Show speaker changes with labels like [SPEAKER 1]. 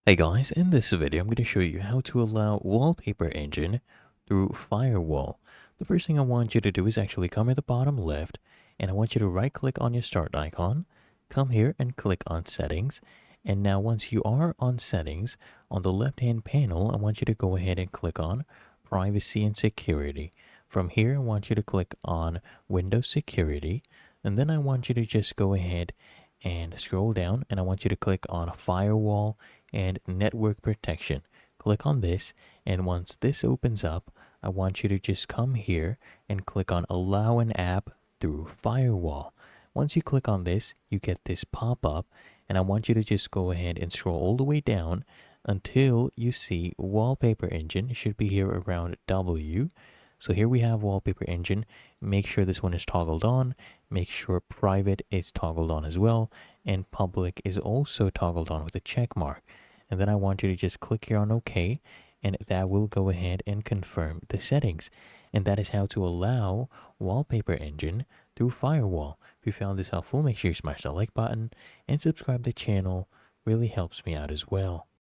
[SPEAKER 1] Hey guys, in this video I'm going to show you how to allow Wallpaper Engine through Firewall. The first thing I want you to do is actually come at the bottom left, and I want you to right click on your start icon, come here and click on settings, and now once you are on settings, on the left hand panel I want you to go ahead and click on privacy and security. From here I want you to click on Windows security, and then I want you to just go ahead and scroll down, and I want you to click on Firewall and network protection. Click on this, and once this opens up, I want you to just come here and click on allow an app through Firewall. Once you click on this, you get this pop-up, and I want you to just go ahead and scroll all the way down until you see Wallpaper Engine. It should be here around W. So here we have Wallpaper Engine. Make sure this one is toggled on. Make sure private is toggled on as well. And public is also toggled on with a check mark. And then I want you to just click here on OK. And that will go ahead and confirm the settings. And that is how to allow Wallpaper Engine through Firewall. If you found this helpful, make sure you smash that like button and subscribe to the channel. Really helps me out as well.